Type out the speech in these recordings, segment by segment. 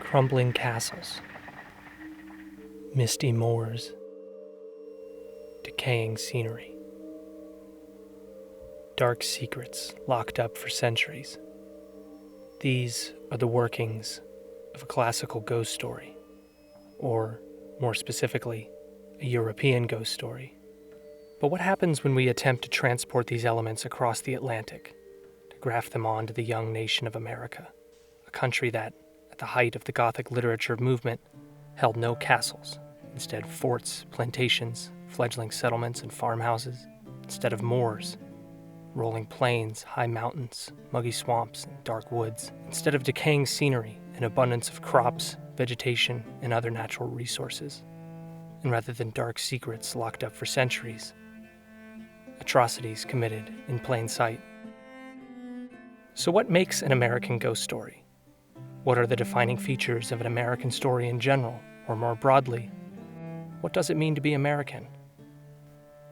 crumbling castles, misty moors, decaying scenery, dark secrets locked up for centuries. These are the workings of a classical ghost story, or, more specifically, a European ghost story. But what happens when we attempt to transport these elements across the Atlantic, to graft them onto the young nation of America, a country that, at the height of the Gothic literature movement, held no castles, instead forts, plantations, fledgling settlements, and farmhouses, instead of moors, rolling plains, high mountains, muggy swamps, and dark woods, instead of decaying scenery, an abundance of crops, vegetation, and other natural resources, and rather than dark secrets locked up for centuries, atrocities committed in plain sight. So what makes an American ghost story? What are the defining features of an American story in general, or more broadly, what does it mean to be American?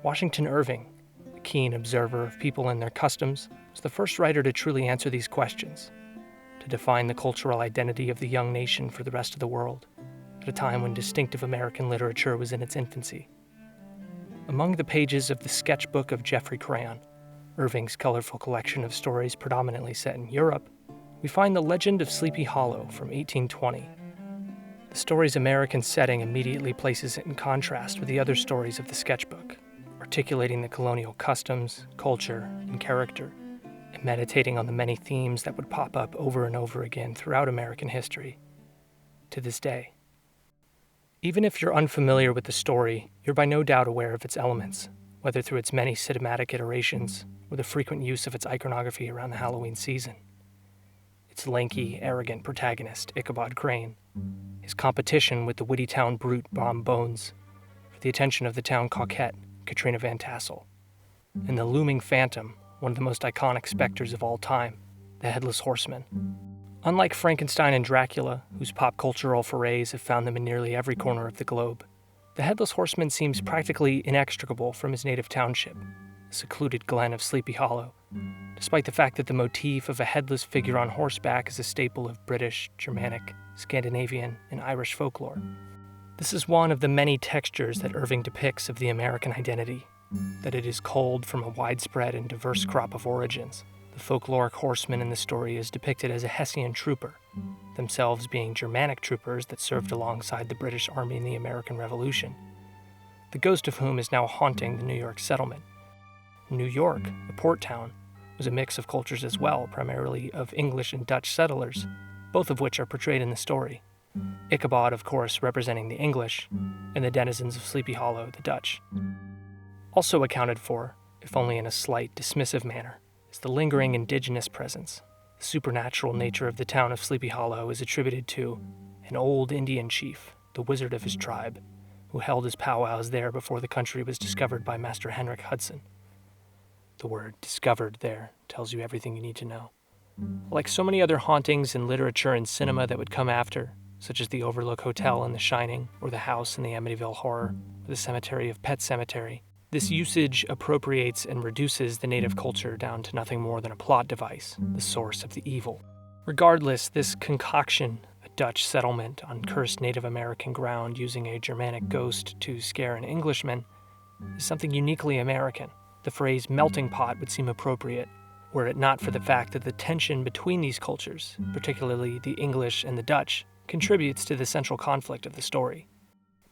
Washington Irving, a keen observer of people and their customs, was the first writer to truly answer these questions, to define the cultural identity of the young nation for the rest of the world, at a time when distinctive American literature was in its infancy. Among the pages of the Sketchbook of Geoffrey Crayon, Irving's colorful collection of stories predominantly set in Europe, we find the legend of Sleepy Hollow from 1820. The story's American setting immediately places it in contrast with the other stories of the sketchbook, articulating the colonial customs, culture, and character, and meditating on the many themes that would pop up over and over again throughout American history, to this day. Even if you're unfamiliar with the story, you're by no doubt aware of its elements, whether through its many cinematic iterations or the frequent use of its iconography around the Halloween season. Its lanky, arrogant protagonist, Ichabod Crane, his competition with the witty town brute Brom Bones, for the attention of the town coquette, Katrina Van Tassel, and the looming phantom, one of the most iconic specters of all time, the Headless Horseman. Unlike Frankenstein and Dracula, whose pop cultural forays have found them in nearly every corner of the globe, the Headless Horseman seems practically inextricable from his native township, the secluded glen of Sleepy Hollow, despite the fact that the motif of a headless figure on horseback is a staple of British, Germanic, Scandinavian, and Irish folklore. This is one of the many textures that Irving depicts of the American identity, that it is culled from a widespread and diverse crop of origins. The folkloric horseman in the story is depicted as a Hessian trooper, themselves being Germanic troopers that served alongside the British Army in the American Revolution, the ghost of whom is now haunting the New York settlement. New York, a port town, was a mix of cultures as well, primarily of English and Dutch settlers, both of which are portrayed in the story. Ichabod, of course, representing the English, and the denizens of Sleepy Hollow, the Dutch. Also accounted for, if only in a slight, dismissive manner, is the lingering indigenous presence. The supernatural nature of the town of Sleepy Hollow is attributed to an old Indian chief, the wizard of his tribe, who held his powwows there before the country was discovered by Master Henrik Hudson. The word discovered there tells you everything you need to know. Like so many other hauntings in literature and cinema that would come after, such as the Overlook Hotel in The Shining, or the house in the Amityville Horror, or the cemetery of Pet Sematary, this usage appropriates and reduces the native culture down to nothing more than a plot device, the source of the evil. Regardless, this concoction, a Dutch settlement on cursed Native American ground using a Germanic ghost to scare an Englishman, is something uniquely American. The phrase melting pot would seem appropriate, were it not for the fact that the tension between these cultures, particularly the English and the Dutch, contributes to the central conflict of the story.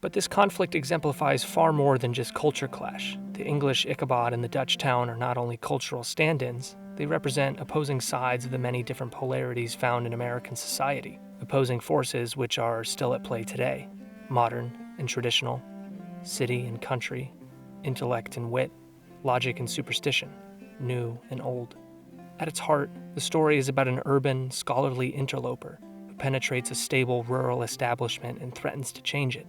But this conflict exemplifies far more than just culture clash. The English Ichabod and the Dutch town are not only cultural stand-ins, they represent opposing sides of the many different polarities found in American society, opposing forces which are still at play today: modern and traditional, city and country, intellect and wit, logic and superstition, new and old. At its heart, the story is about an urban, scholarly interloper who penetrates a stable rural establishment and threatens to change it.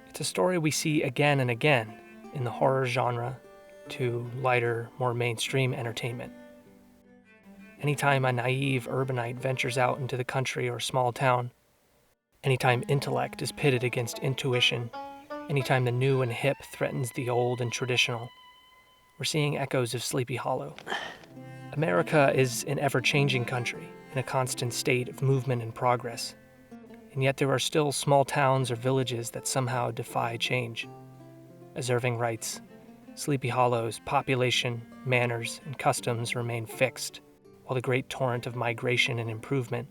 It's a story we see again and again in the horror genre to lighter, more mainstream entertainment. Anytime a naive urbanite ventures out into the country or small town, anytime intellect is pitted against intuition, anytime the new and hip threatens the old and traditional, we're seeing echoes of Sleepy Hollow. America is an ever-changing country in a constant state of movement and progress. and yet there are still small towns or villages that somehow defy change. As Irving writes, Sleepy Hollow's population, manners, and customs remain fixed, while the great torrent of migration and improvement,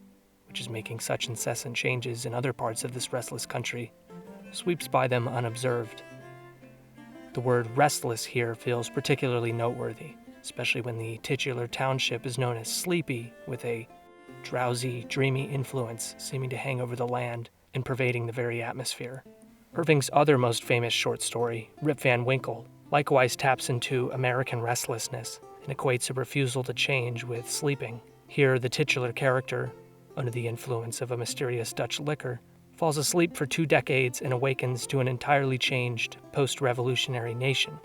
which is making such incessant changes in other parts of this restless country, sweeps by them unobserved. The word restless here feels particularly noteworthy, especially when the titular township is known as Sleepy, with a drowsy, dreamy influence seeming to hang over the land and pervading the very atmosphere. Irving's other most famous short story, Rip Van Winkle, likewise taps into American restlessness and equates a refusal to change with sleeping. Here, the titular character, under the influence of a mysterious Dutch liquor, falls asleep for 2 decades and awakens to an entirely changed, post-revolutionary nation.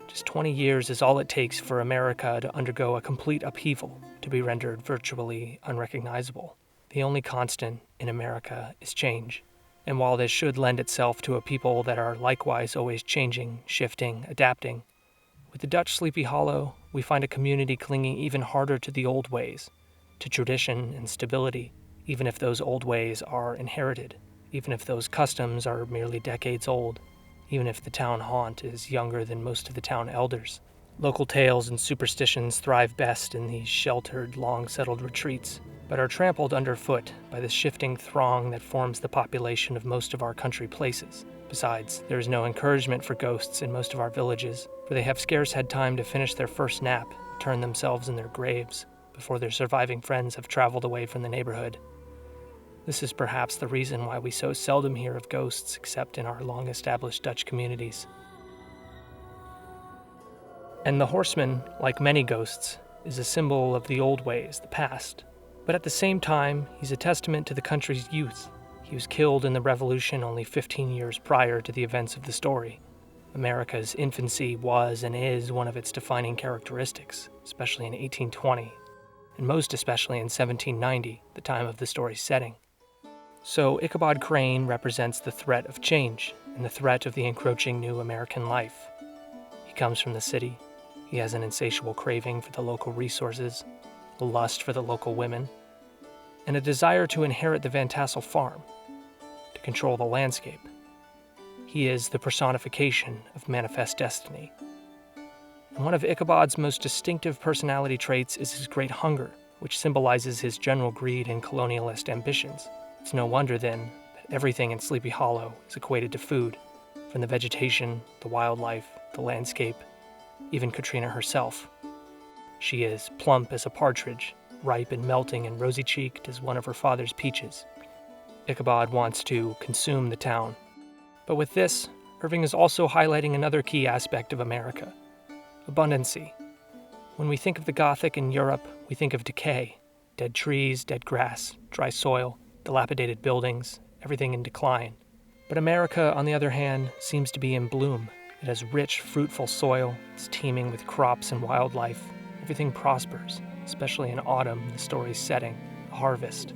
Just 20 years is all it takes for America to undergo a complete upheaval, to be rendered virtually unrecognizable. The only constant in America is change. And while this should lend itself to a people that are likewise always changing, shifting, adapting, with the Dutch Sleepy Hollow, we find a community clinging even harder to the old ways, to tradition and stability, even if those old ways are inherited, even if those customs are merely decades old, even if the town haunt is younger than most of the town elders. Local tales and superstitions thrive best in these sheltered, long-settled retreats, but are trampled underfoot by the shifting throng that forms the population of most of our country places. Besides, there is no encouragement for ghosts in most of our villages, for they have scarce had time to finish their first nap, turn themselves in their graves, before their surviving friends have traveled away from the neighborhood. This is perhaps the reason why we so seldom hear of ghosts except in our long-established Dutch communities. And the horseman, like many ghosts, is a symbol of the old ways, the past. But at the same time, he's a testament to the country's youth. He was killed in the Revolution only 15 years prior to the events of the story. America's infancy was and is one of its defining characteristics, especially in 1820, and most especially in 1790, the time of the story's setting. So Ichabod Crane represents the threat of change and the threat of the encroaching new American life. He comes from the city. He has an insatiable craving for the local resources, a lust for the local women, and a desire to inherit the Van Tassel farm, to control the landscape. He is the personification of manifest destiny. And one of Ichabod's most distinctive personality traits is his great hunger, which symbolizes his general greed and colonialist ambitions. It's no wonder, then, that everything in Sleepy Hollow is equated to food, from the vegetation, the wildlife, the landscape, even Katrina herself. She is plump as a partridge, ripe and melting and rosy-cheeked as one of her father's peaches. Ichabod wants to consume the town. But with this, Irving is also highlighting another key aspect of America: abundancy. When we think of the Gothic in Europe, we think of decay, dead trees, dead grass, dry soil, dilapidated buildings, everything in decline. But America, on the other hand, seems to be in bloom. It has rich, fruitful soil, it's teeming with crops and wildlife. Everything prospers, especially in autumn, the story's setting, the harvest.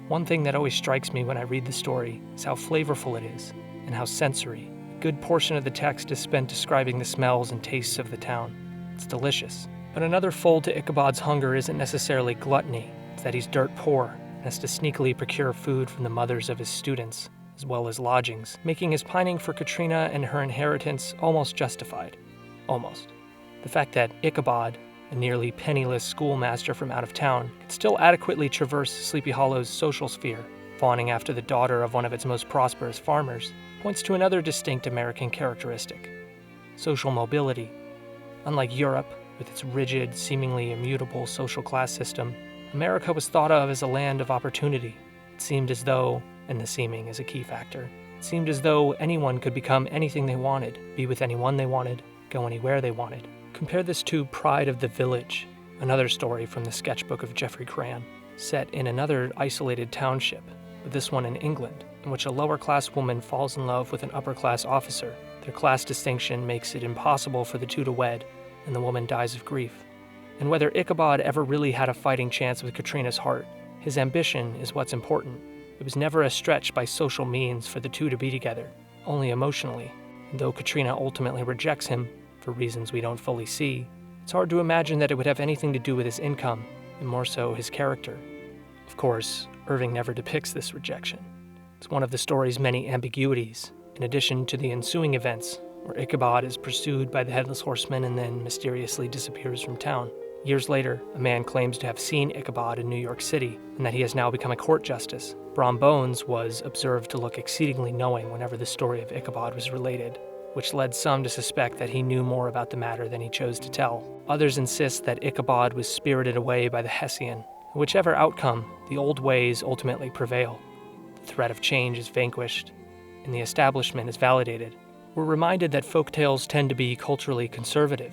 One thing that always strikes me when I read the story is how flavorful it is, and how sensory. A good portion of the text is spent describing the smells and tastes of the town. It's delicious. But another fold to Ichabod's hunger isn't necessarily gluttony, it's that he's dirt poor, has to sneakily procure food from the mothers of his students, as well as lodgings, making his pining for Katrina and her inheritance almost justified. Almost. The fact that Ichabod, a nearly penniless schoolmaster from out of town, could still adequately traverse Sleepy Hollow's social sphere, fawning after the daughter of one of its most prosperous farmers, points to another distinct American characteristic: social mobility. Unlike Europe, with its rigid, seemingly immutable social class system, America was thought of as a land of opportunity. It seemed as though, and the seeming is a key factor, it seemed as though anyone could become anything they wanted, be with anyone they wanted, go anywhere they wanted. Compare this to Pride of the Village, another story from the sketchbook of Geoffrey Crayon, set in another isolated township, but this one in England, in which a lower-class woman falls in love with an upper-class officer. Their class distinction makes it impossible for the two to wed, and the woman dies of grief. And whether Ichabod ever really had a fighting chance with Katrina's heart, his ambition is what's important. It was never a stretch by social means for the two to be together, only emotionally. And though Katrina ultimately rejects him, for reasons we don't fully see, it's hard to imagine that it would have anything to do with his income, and more so his character. Of course, Irving never depicts this rejection. It's one of the story's many ambiguities, in addition to the ensuing events, where Ichabod is pursued by the Headless Horseman and then mysteriously disappears from town. Years later, a man claims to have seen Ichabod in New York City, and that he has now become a court justice. Brom Bones was observed to look exceedingly knowing whenever the story of Ichabod was related, which led some to suspect that he knew more about the matter than he chose to tell. Others insist that Ichabod was spirited away by the Hessian. Whichever outcome, the old ways ultimately prevail. The threat of change is vanquished, and the establishment is validated. We're reminded that folktales tend to be culturally conservative,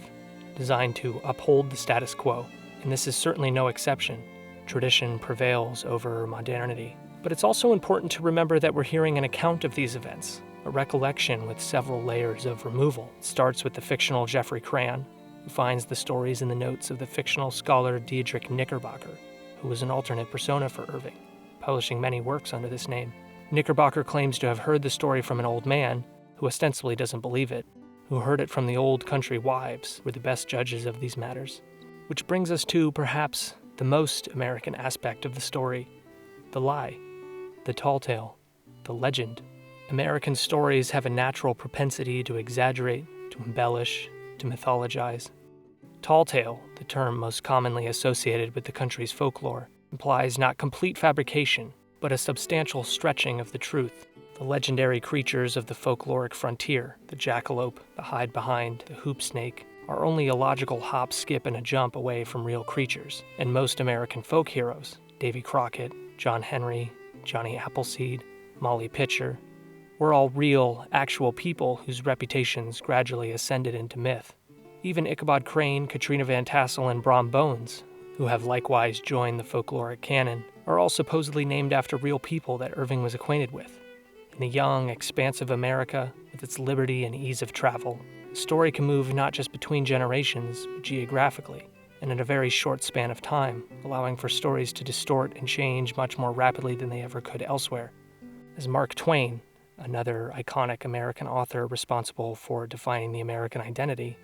designed to uphold the status quo, and this is certainly no exception. Tradition prevails over modernity. But it's also important to remember that we're hearing an account of these events, a recollection with several layers of removal. It starts with the fictional Geoffrey Crayon, who finds the stories in the notes of the fictional scholar Diedrich Knickerbocker, who was an alternate persona for Irving, publishing many works under this name. Knickerbocker claims to have heard the story from an old man, who ostensibly doesn't believe it, who heard it from the old country wives, who were the best judges of these matters. Which brings us to, perhaps, the most American aspect of the story, the lie, the tall tale, the legend. American stories have a natural propensity to exaggerate, to embellish, to mythologize. Tall tale, the term most commonly associated with the country's folklore, implies not complete fabrication, but a substantial stretching of the truth. The legendary creatures of the folkloric frontier, the jackalope, the hide-behind, the hoop snake, are only a logical hop, skip, and a jump away from real creatures. And most American folk heroes, Davy Crockett, John Henry, Johnny Appleseed, Molly Pitcher, were all real, actual people whose reputations gradually ascended into myth. Even Ichabod Crane, Katrina Van Tassel, and Brom Bones, who have likewise joined the folkloric canon, are all supposedly named after real people that Irving was acquainted with. In a young, expansive America, with its liberty and ease of travel, the story can move not just between generations, but geographically, and in a very short span of time, allowing for stories to distort and change much more rapidly than they ever could elsewhere. As Mark Twain, another iconic American author responsible for defining the American identity,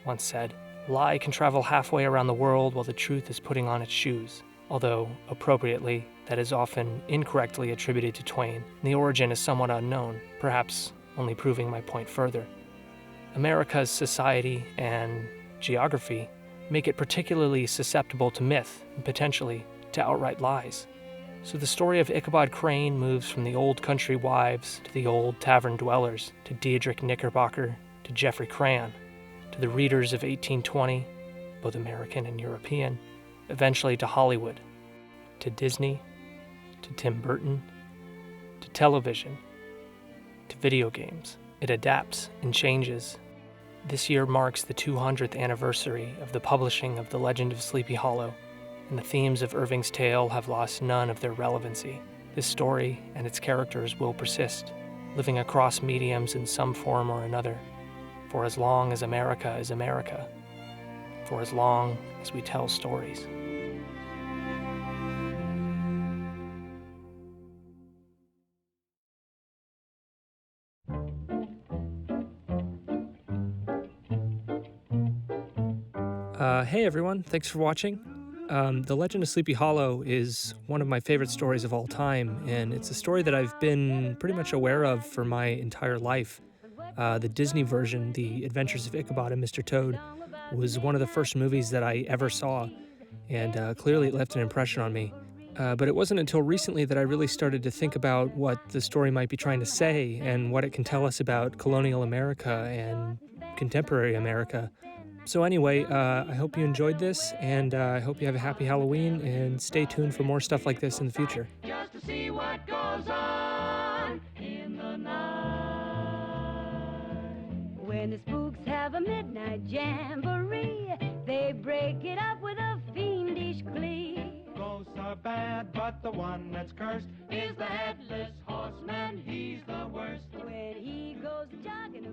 once said, "A lie can travel halfway around the world while the truth is putting on its shoes." Although, appropriately, that is often incorrectly attributed to Twain, and the origin is somewhat unknown, perhaps only proving my point further. America's society and geography make it particularly susceptible to myth and potentially to outright lies. So the story of Ichabod Crane moves from the old country wives to the old tavern dwellers, to Diedrich Knickerbocker, to Geoffrey Crayon, to the readers of 1820, both American and European, eventually to Hollywood, to Disney, to Tim Burton, to television, to video games. It adapts and changes. This year marks the 200th anniversary of the publishing of The Legend of Sleepy Hollow, and the themes of Irving's tale have lost none of their relevancy. This story and its characters will persist, living across mediums in some form or another, for as long as America is America, for as long as we tell stories. Hey everyone, thanks for watching. The Legend of Sleepy Hollow is one of my favorite stories of all time, and it's a story that I've been pretty much aware of for my entire life. The Disney version, The Adventures of Ichabod and Mr. Toad, was one of the first movies that I ever saw, and clearly it left an impression on me. But it wasn't until recently that I really started to think about what the story might be trying to say and what it can tell us about colonial America and contemporary America. So anyway, I hope you enjoyed this, and I hope you have a happy Halloween, and stay tuned for more stuff like this in the future. Just to see what goes on in the night. When the spooks have a midnight jamboree, they break it up with a fiendish glee. Ghosts are bad, but the one that's cursed is the headless horseman. He's the worst. When he goes jogging